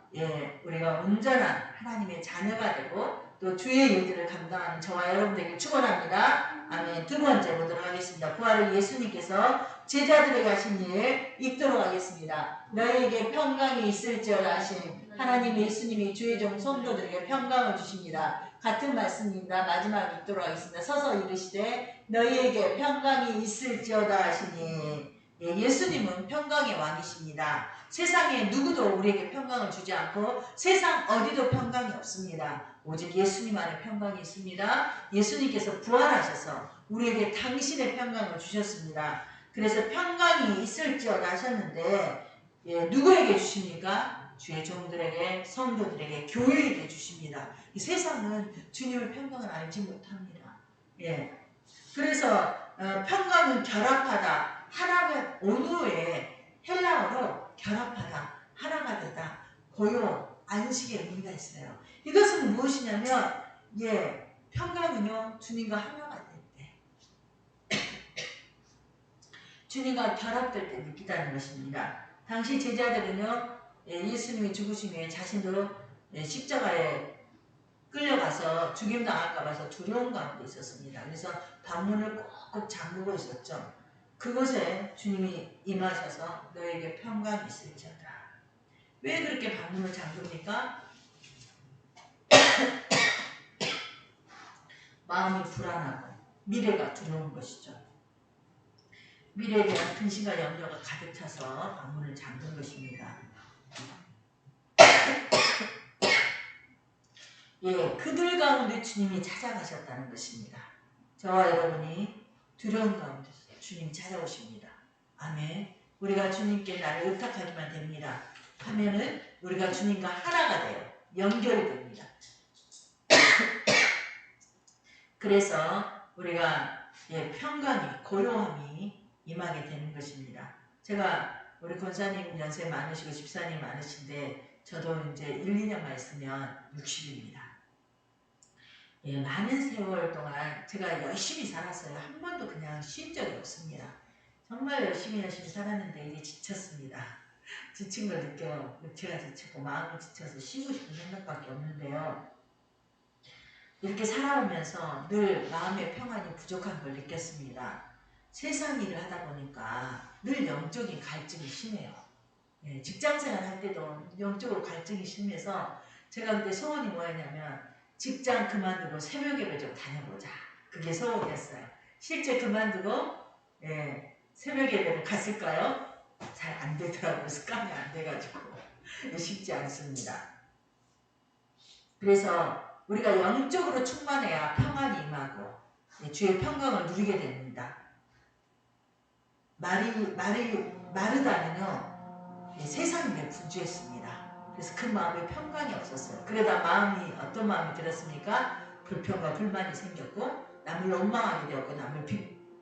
우리가 온전한 하나님의 자녀가 되고 또 주의 일들을 감당하는 저와 여러분들에게 축원합니다. 아멘. 두 번째 보도록 하겠습니다. 부활을 예수님께서 제자들에게 하신 일 읽도록 하겠습니다. 너희에게 평강이 있을지어다 하신 하나님 예수님이 주의 종 성도들에게 평강을 주십니다. 같은 말씀입니다. 마지막 읽도록 하겠습니다. 서서 이르시되 너희에게 평강이 있을지어다 하시니 예수님은 평강의 왕이십니다. 세상에 누구도 우리에게 평강을 주지 않고 세상 어디도 평강이 없습니다. 오직 예수님 안에 평강이 있습니다. 예수님께서 부활하셔서 우리에게 당신의 평강을 주셨습니다. 그래서 평강이 있을지어다 하셨는데 누구에게 주십니까? 주의 종들에게, 성도들에게, 교회에게 주십니다. 이 세상은 주님의 평강을 알지 못합니다. 그래서 평강은 결합하다, 하나가 온후에 헬라어로 결합하다, 하나가 되다, 고요, 반식의 의미가 있어요. 이것은 무엇이냐면 평강은요 주님과 하나가 될 때, 주님과 결합될 때 느끼다는 것입니다. 당시 제자들은요 예수님이 죽으심에 자신도 십자가에 끌려가서 죽임당할까 봐서 두려운 가운데 있었습니다. 그래서 방문을 꼭꼭 잠그고 있었죠. 그곳에 주님이 임하셔서 너에게 평강이 있을지어다. 왜 그렇게 방문을 잠깁니까? 마음이 불안하고 미래가 두려운 것이죠. 미래에 대한 근심과 염려가 가득 차서 방문을 잠근 것입니다. 그들 가운데 주님이 찾아가셨다는 것입니다. 저와 여러분이 두려운 가운데서 주님이 찾아오십니다. 아멘. 우리가 주님께 나를 의탁하기만 됩니다. 하면은 우리가 주님과 하나가 돼요. 연결이 됩니다. 그래서 우리가 평강이, 고요함이 임하게 되는 것입니다. 제가 우리 권사님 연세 많으시고 집사님 많으신데 저도 이제 1, 2년만 있으면 60입니다. 많은 세월 동안 제가 열심히 살았어요. 한 번도 그냥 쉰 적이 없습니다. 정말 열심히 살았는데 이제 지쳤습니다. 지친 걸 느껴요. 제가 지쳤고 마음이 지쳐서 쉬고 싶은 생각밖에 없는데요. 이렇게 살아오면서 늘 마음의 평안이 부족한 걸 느꼈습니다. 세상 일을 하다 보니까 늘 영적인 갈증이 심해요. 직장생활 할 때도 영적으로 갈증이 심해서 제가 그때 소원이 뭐였냐면 직장 그만두고 새벽 예배 좀 다녀보자. 그게 소원이었어요. 실제 그만두고 새벽 예배를 갔을까요? 잘 안 되더라고요. 습관이 안 돼가지고 쉽지 않습니다. 그래서 우리가 영적으로 충만해야 평안이 임하고 주의 평강을 누리게 됩니다. 마르다는요 세상에 분주했습니다. 그래서 그 마음에 평강이 없었어요. 그러다 마음이 어떤 마음이 들었습니까? 불평과 불만이 생겼고 남을 원망하게 되었고 남을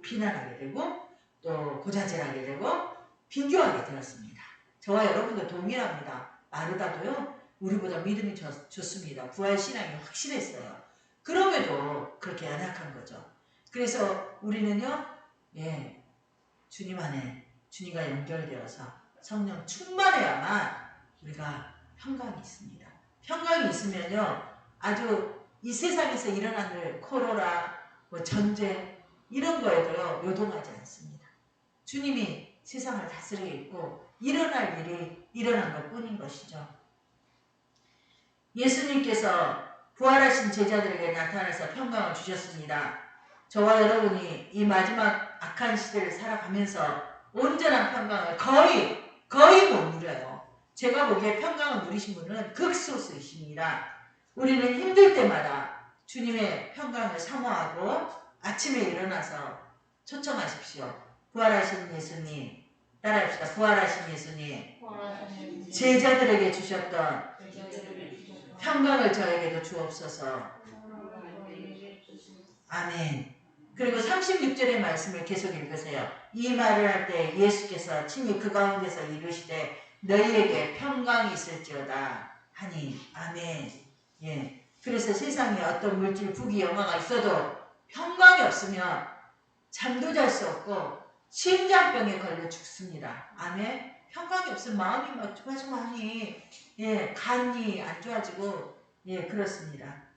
비난하게 되고 또 고자질하게 되고 비교하게 되었습니다. 저와 여러분도 동일합니다. 마르다도요 우리보다 믿음이 좋습니다. 부활신앙이 확실했어요. 그럼에도 그렇게 연약한 거죠. 그래서 우리는요 주님 안에 주님과 연결되어서 성령 충만해야만 우리가 평강이 있습니다. 평강이 있으면요 아주 이 세상에서 일어나는 코로나 전쟁 이런 거에도요 요동하지 않습니다. 주님이 세상을 다스리고 있고 일어날 일이 일어난 것 뿐인 것이죠. 예수님께서 부활하신 제자들에게 나타나서 평강을 주셨습니다. 저와 여러분이 이 마지막 악한 시대를 살아가면서 온전한 평강을 거의 못 누려요. 제가 보기에 평강을 누리신 분은 극소수이십니다. 우리는 힘들 때마다 주님의 평강을 사모하고 아침에 일어나서 초청하십시오. 부활하신 예수님, 따라합시다. 부활하신 예수님, 제자들에게 주셨던 평강을 저에게도 주옵소서. 아멘. 그리고 36절의 말씀을 계속 읽으세요. 이 말을 할 때 예수께서 친히 그 가운데서 이르시되 너희에게 평강이 있을지어다 하니 아멘. 그래서 세상에 어떤 물질, 부귀, 영화가 있어도 평강이 없으면 잠도 잘 수 없고 심장병에 걸려 죽습니다. 아멘. 평강이 없으면 마음이 막 조마조마하니 간이 안 좋아지고 그렇습니다.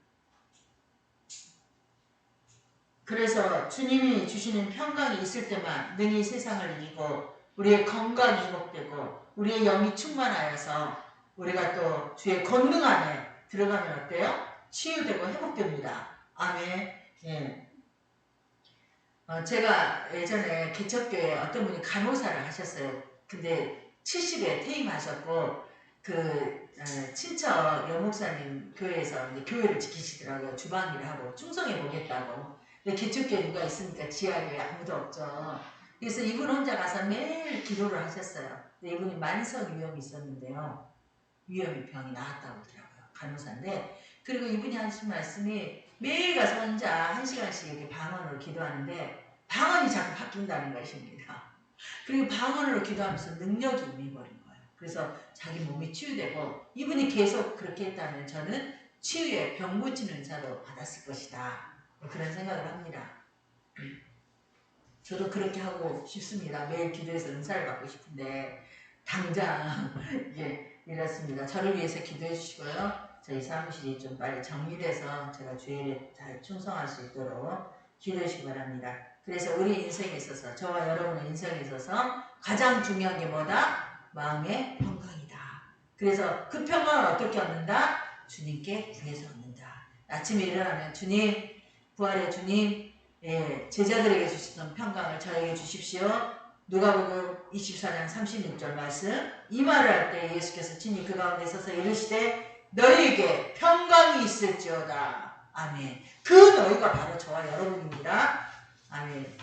그래서 주님이 주시는 평강이 있을 때만 능히 세상을 이기고 우리의 건강이 회복되고 우리의 영이 충만하여서 우리가 또 주의 권능 안에 들어가면 어때요? 치유되고 회복됩니다. 아멘. 제가 예전에 개척교회에 어떤 분이 간호사를 하셨어요. 근데 70에 퇴임하셨고 친척 여목사님 교회에서 이제 교회를 지키시더라고요. 주방 일을 하고 충성해 보겠다고. 근데 개척교회 누가 있으니까 지하교회 아무도 없죠. 그래서 이분 혼자 가서 매일 기도를 하셨어요. 근데 이분이 만성 위염이 있었는데요. 위염이 병이 나았다고 하더라고요. 간호사인데. 그리고 이분이 하신 말씀이 매일 가서 혼자 1시간씩 이렇게 방언으로 기도하는데 방언이 자꾸 바뀐다는 것입니다. 그리고 방언으로 기도하면서 능력이 임해버린 거예요. 그래서 자기 몸이 치유되고 이분이 계속 그렇게 했다면 저는 치유의 병 고치는 자로 받았을 것이다. 그런 생각을 합니다. 저도 그렇게 하고 싶습니다. 매일 기도해서 은사를 받고 싶은데 당장 예, 이렇습니다. 저를 위해서 기도해 주시고요. 저희 사무실이 좀 빨리 정리돼서 제가 주일에 잘 충성할 수 있도록 기도해 주시기 바랍니다. 그래서 우리 인생에 있어서 저와 여러분의 인생에 있어서 가장 중요한 게 뭐다? 마음의 평강이다. 그래서 그 평강을 어떻게 얻는다? 주님께 구해서 얻는다. 아침에 일어나면 주님, 부활의 주님, 예, 제자들에게 주시던 평강을 저에게 주십시오. 누가복음 24장 36절 말씀. 이 말을 할 때 예수께서 친히 그 가운데 서서 이르시되 너희에게 평강이 있을지어다. 아멘. 그 너희가 바로 저와 여러분입니다. 아멘.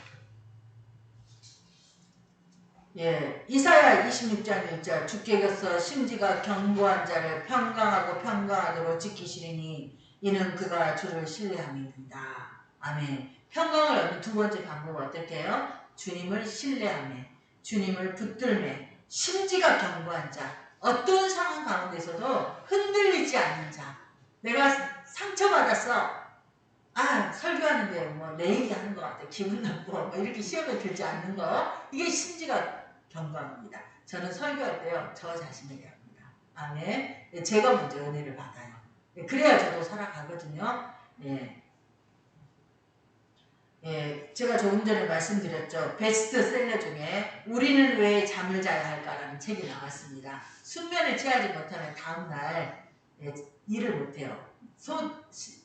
예, 이사야 26장 1절 주께 곁서 심지가 견고한 자를 평강하고 평강하도록 지키시리니 이는 그가 주를 신뢰함입니다. 아멘. 평강을 얻는 두 번째 방법은 어떻게 해요? 주님을 신뢰하며 주님을 붙들며 심지가 견고한 자, 어떤 상황 가운데서도 흔들리지 않는 자. 내가 상처받았어. 아, 설교하는데 뭐 내 얘기하는 것 같아. 기분 나쁘고 뭐 이렇게 시험에 들지 않는 거. 이게 심지가 견고합니다. 저는 설교할 때요. 저 자신에게 합니다. 아멘. 제가 먼저 은혜를 받아요. 그래야 저도 살아가거든요. 예. 예, 제가 조금 전에 말씀드렸죠. 베스트셀러 중에 우리는 왜 잠을 자야 할까라는 책이 나왔습니다. 숙면을 취하지 못하면 다음날 예, 일을 못해요.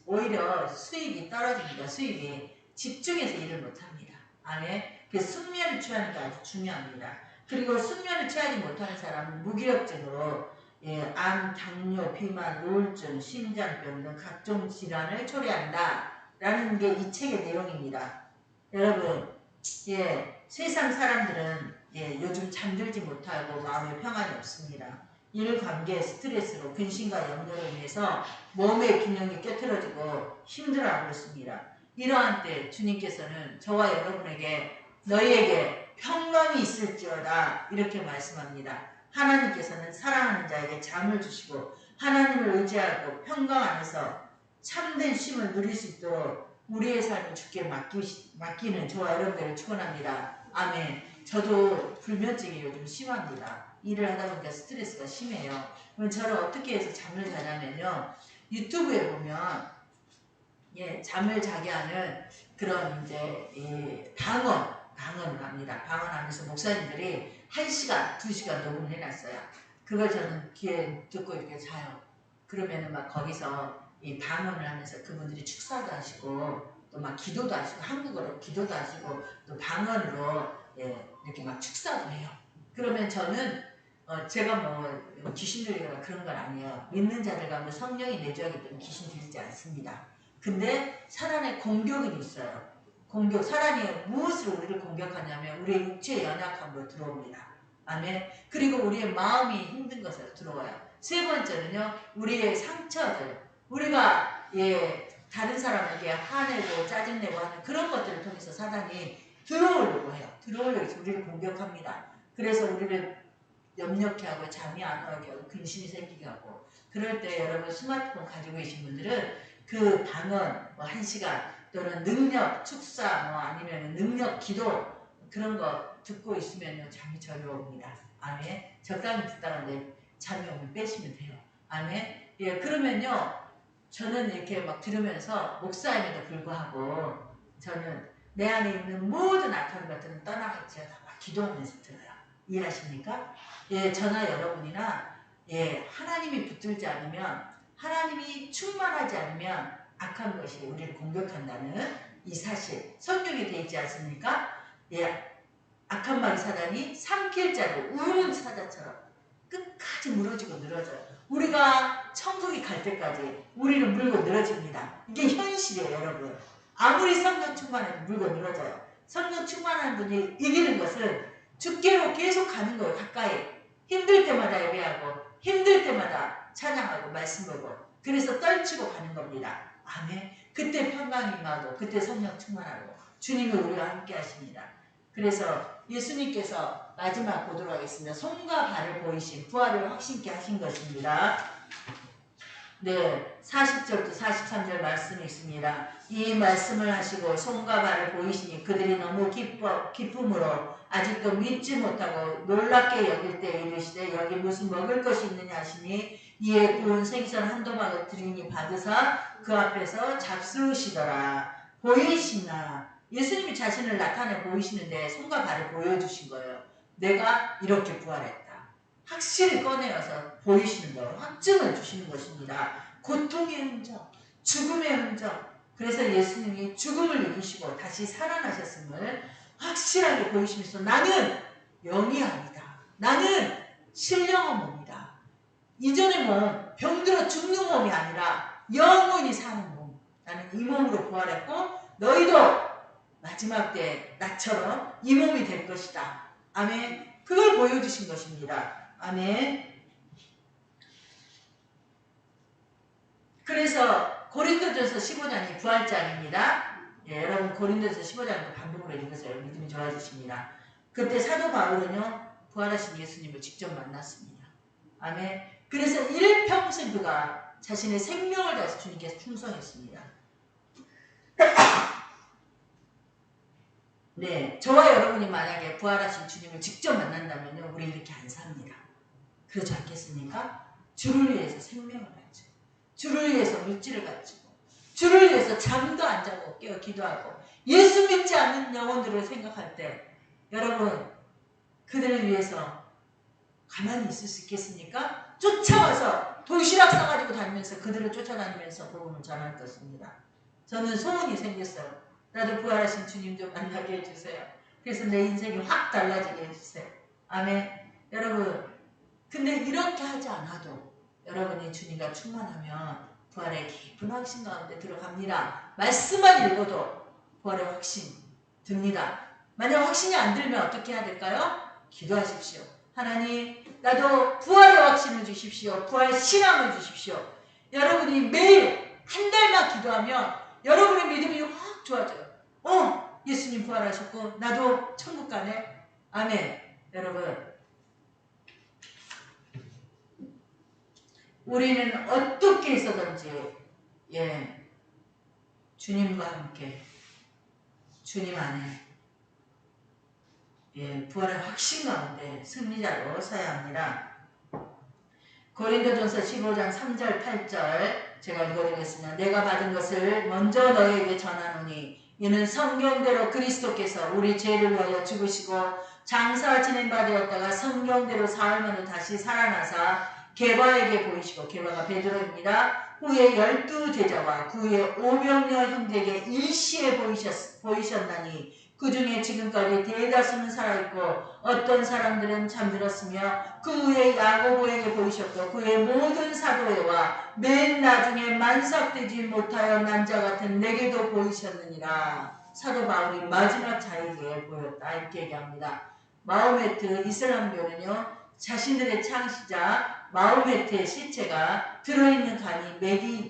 오히려 수입이 떨어집니다. 수입이 집중해서 일을 못합니다. 아멘. 그 숙면을 취하는 게 아주 중요합니다. 그리고 숙면을 취하지 못하는 사람은 무기력증으로 예, 암, 당뇨, 비만, 우울증, 심장병 등 각종 질환을 초래한다. 라는 게 이 책의 내용입니다. 여러분, 예, 세상 사람들은 예, 요즘 잠들지 못하고 마음에 평안이 없습니다. 일 관계, 스트레스로 근심과 염려로 인해서 몸의 균형이 깨트러지고 힘들어하고 있습니다. 이러한 때 주님께서는 저와 여러분에게 너희에게 평강이 있을지어다 이렇게 말씀합니다. 하나님께서는 사랑하는 자에게 잠을 주시고 하나님을 의지하고 평강 안에서 참된 쉼을 누릴 수 있도록 우리의 삶을 주께 맡기는 저와 여러분들을 축원합니다. 아멘. 저도 불면증이 요즘 심합니다. 일을 하다 보니까 스트레스가 심해요. 그럼 저를 어떻게 해서 잠을 자냐면요. 유튜브에 보면 예, 잠을 자게 하는 그런 이제 방언을 합니다. 방언하면서 목사님들이 1시간, 2시간 녹음을 해놨어요. 그걸 저는 귀에 듣고 이렇게 자요. 그러면은 막 거기서 이 방언을 하면서 그분들이 축사도 하시고 또 막 기도도 하시고 한국어로 기도도 하시고 또 방언으로 예, 이렇게 막 축사도 해요. 그러면 저는 제가 뭐 귀신 들리거나 그런 건 아니에요. 믿는 자들 가운데 성령이 내주하기 때문에 귀신 들리지 않습니다. 근데 사단의 공격은 있어요. 사단이 무엇으로 우리를 공격하냐면 우리의 육체의 연약함으로 들어옵니다. 아멘. 그리고 우리의 마음이 힘든 것으로 들어와요. 세 번째는요. 우리의 상처들. 우리가 예, 다른 사람에게 화내고 짜증내고 하는 그런 것들을 통해서 사단이 들어오려고 해요. 들어오려고 해서 우리를 공격합니다. 그래서 우리를 염려케 하고 잠이 안 오게 하고 근심이 생기게 하고 그럴 때 여러분 스마트폰 가지고 계신 분들은 그 방언 뭐 1시간 또는 능력 축사 뭐 아니면 능력 기도 그런 거 듣고 있으면 잠이 저리 옵니다. 아멘. 적당히 듣다가 잠이 오면 빼시면 돼요. 아멘. 예, 그러면요. 저는 이렇게 막 들으면서 목사임에도 불구하고 저는 내 안에 있는 모든 악한 것들은 떠나갈지어다 막 기도하면서 들어요. 이해하십니까? 예, 저나 여러분이나 예, 하나님이 붙들지 않으면 하나님이 충만하지 않으면 악한 것이 우리를 공격한다는 이 사실 성경에 되어 있지 않습니까? 예, 악한 마귀 사단이 삼킬 자로 우는 사자처럼 끝까지 무너지고 늘어져요. 우리가 천국에 갈 때까지 우리는 물고 늘어집니다. 이게 현실이에요, 여러분. 아무리 성령 충만해도 물고 늘어져요. 성령 충만한 분이 이기는 것은 주께로 계속 가는 거예요, 가까이. 힘들 때마다 예배하고 힘들 때마다 찬양하고 말씀 보고 그래서 떨치고 가는 겁니다. 아멘. 그때 평강이 임하고 그때 성령 충만하고 주님이 우리와 함께 하십니다. 그래서 예수님께서 마지막 보도록 하겠습니다. 손과 발을 보이신 부활을 확신케 하신 것입니다. 네, 40절부터 43절 말씀이 있습니다. 이 말씀을 하시고 손과 발을 보이시니 그들이 너무 기쁨으로 아직도 믿지 못하고 놀랍게 여길 때 이르시되 여기 무슨 먹을 것이 있느냐 하시니 이에 구운 생선 한 도막을 드리니 받으사 그 앞에서 잡수시더라. 보이시나? 예수님이 자신을 나타내 보이시는데 손과 발을 보여주신 거예요. 내가 이렇게 부활했다. 확실히 꺼내어서 보이시는 거예요. 확증을 주시는 것입니다. 고통의 흔적, 죽음의 흔적. 그래서 예수님이 죽음을 이기시고 다시 살아나셨음을 확실하게 보이시면서 나는 영이 아니다. 나는 신령한 몸이다. 이전의 몸, 병들어 죽는 몸이 아니라 영원히 사는 몸. 나는 이 몸으로 부활했고 너희도 마지막 때 나처럼 이 몸이 될 것이다. 아멘. 그걸 보여주신 것입니다. 아멘. 그래서 고린도전서 15장이 부활장입니다. 예, 여러분 고린도전서 15장도 반복으로 읽으세요. 믿음이 좋아지십니다. 그때 사도 바울은요 부활하신 예수님을 직접 만났습니다. 아멘. 그래서 일평생 그가 자신의 생명을 다해서 주님께서 충성했습니다. 네, 저와 여러분이 만약에 부활하신 주님을 직접 만난다면요 우리 이렇게 안 삽니다. 그렇지 않겠습니까? 주를 위해서 생명을 가지고 주를 위해서 물질을 가지고 주를 위해서 잠도 안 자고 깨어 기도하고 예수 믿지 않는 영혼들을 생각할 때 여러분 그들을 위해서 가만히 있을 수 있겠습니까? 쫓아와서 도시락 싸가지고 다니면서 그들을 쫓아다니면서 복음을 전할 것입니다. 저는 소원이 생겼어요. 나도 부활하신 주님 좀 만나게 해주세요. 그래서 내 인생이 확 달라지게 해주세요. 아멘. 여러분 근데 이렇게 하지 않아도 여러분이 주님과 충만하면 부활의 깊은 확신 가운데 들어갑니다. 말씀만 읽어도 부활의 확신 듭니다. 만약 확신이 안 들면 어떻게 해야 될까요? 기도하십시오. 하나님 나도 부활의 확신을 주십시오. 부활 신앙을 주십시오. 여러분이 매일 한 달만 기도하면 여러분의 믿음이 확 좋아져요. 예수님 부활하셨고 나도 천국 가네. 아멘. 여러분 우리는 어떻게 해서든지 주님과 함께 주님 안에 부활의 확신 가운데 승리자로 서야 합니다. 고린도전서 15장 3절 8절 제가 읽어드리겠습니다. 내가 받은 것을 먼저 너에게 전하노니 이는 성경대로 그리스도께서 우리 죄를 위하여 죽으시고 장사 지낸 바 되었다가 성경대로 사흘 만에 다시 살아나사 게바에게 보이시고 게바가 베드로입니다. 후에 12제자와 그 후에 500여 형제에게 일시에 보이셨나니 그 중에 지금까지 대다수는 살아있고 어떤 사람들은 잠들었으며 그 후에 야고보에게 보이셨고 그 후에 모든 사도회와 맨 나중에 만삭되지 못하여 난자 같은 내게도 보이셨느니라. 사도 바울이 마지막 자에게 보였다 이렇게 얘기합니다. 마호메트 이슬람교는요 자신들의 창시자 마호메트의 시체가 들어있는 간이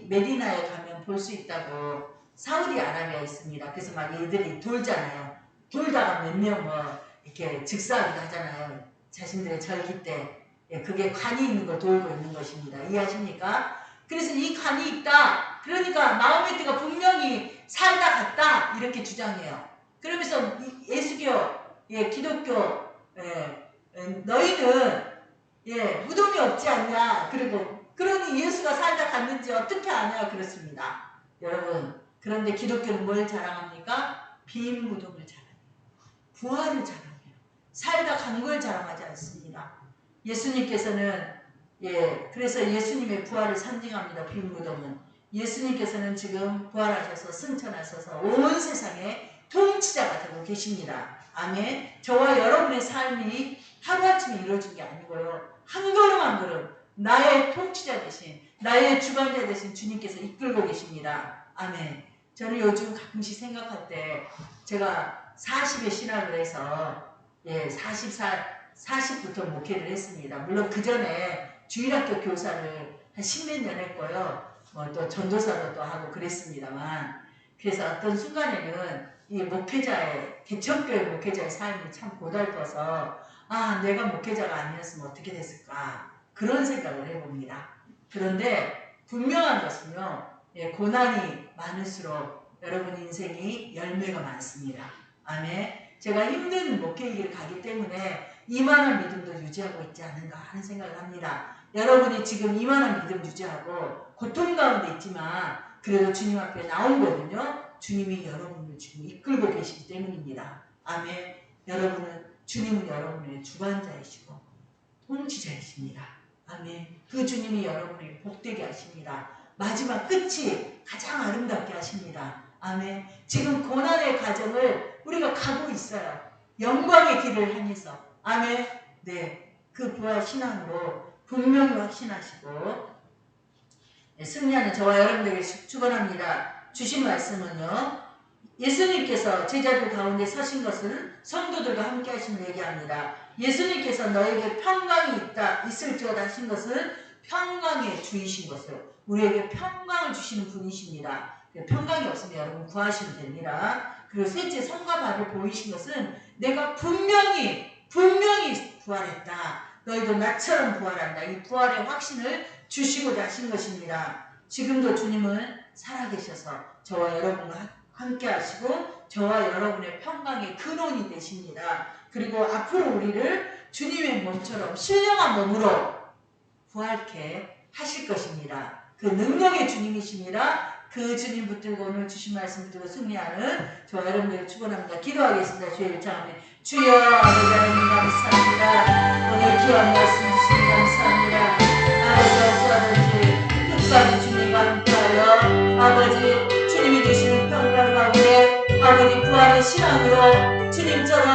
메디나에 가면 볼 수 있다고 사우디아라비아에 있습니다. 그래서 막 얘들이 돌잖아요. 돌다가 몇 명 이렇게 즉사하기도 하잖아요. 자신들의 절기 때. 그게 관이 있는 걸 돌고 있는 것입니다. 이해하십니까? 그래서 이 관이 있다. 그러니까 마호메트가 분명히 살다 갔다 이렇게 주장해요. 그러면서 예수교, 기독교, 너희는 무덤이 없지 않냐. 그러니 예수가 살다 갔는지 어떻게 아냐 그렇습니다. 여러분 그런데 기독교는 뭘 자랑합니까? 빈 무덤을 자랑해요. 부활을 자랑해요. 살다 간 걸 자랑하지 않습니다. 예수님께서는 그래서 예수님의 부활을 상징합니다. 빈 무덤은. 예수님께서는 지금 부활하셔서 승천하셔서 온 세상의 통치자가 되고 계십니다. 아멘. 저와 여러분의 삶이 하루아침에 이루어진 게 아니고요. 한 걸음 한 걸음 나의 통치자 되신 나의 주관자 되신 주님께서 이끌고 계십니다. 아멘. 저는 요즘 가끔씩 생각할 때 제가 40에 신학을 해서 40부터 목회를 했습니다. 물론 그 전에 주일학교 교사를 한 10몇 년 했고요. 또 전도사도 또 하고 그랬습니다만 그래서 어떤 순간에는 이 목회자의 개척교회 목회자의 삶이 참 고달퍼서 내가 목회자가 아니었으면 어떻게 됐을까 그런 생각을 해봅니다. 그런데 분명한 것은요. 고난이 많을수록 여러분 인생이 열매가 많습니다. 아멘. 제가 힘든 목회의 길을 가기 때문에 이만한 믿음도 유지하고 있지 않은가 하는 생각을 합니다. 여러분이 지금 이만한 믿음 유지하고 고통 가운데 있지만 그래도 주님 앞에 나온 거는요. 주님이 여러분을 지금 이끌고 계시기 때문입니다. 아멘. 주님은 여러분의 주관자이시고 통치자이십니다. 아멘. 그 주님이 여러분에게 복되게 하십니다. 마지막 끝이 가장 아름답게 하십니다. 아멘. 지금 고난의 과정을 우리가 가고 있어요. 영광의 길을 향해서. 아멘. 네. 그 부활 신앙으로 분명히 확신하시고 승리하는 저와 여러분들에게 축원합니다. 주신 말씀은요. 예수님께서 제자들 가운데 서신 것은 성도들과 함께 하심을 얘기합니다. 예수님께서 너에게 평강이 있을지어다 하신 것은 평강의 주이신 것을 우리에게 평강을 주시는 분이십니다. 평강이 없으면 여러분 구하시면 됩니다. 그리고 셋째 성과 바를 보이신 것은 내가 분명히 부활했다. 너희도 나처럼 부활한다. 이 부활의 확신을 주시고자 하신 것입니다. 지금도 주님은 살아계셔서 저와 여러분과 함께 하시고 저와 여러분의 평강의 근원이 되십니다. 그리고 앞으로 우리를 주님의 몸처럼 신령한 몸으로 부활케 하실 것입니다. 그 능력의 주님이십니다. 그 주님 붙들고 오늘 주신 말씀 붙들고 승리하는 저와 여러분들을 축원합니다. 기도하겠습니다. 주의 일창하며 주여 아버지 하나님 감사합니다. 오늘 귀한 말씀 주시니 감사합니다. 아버지 끝까지 주님과 함께하여 아버지 주님이 주시는 평강 가운데 아버지 부활의 신앙으로 주님처럼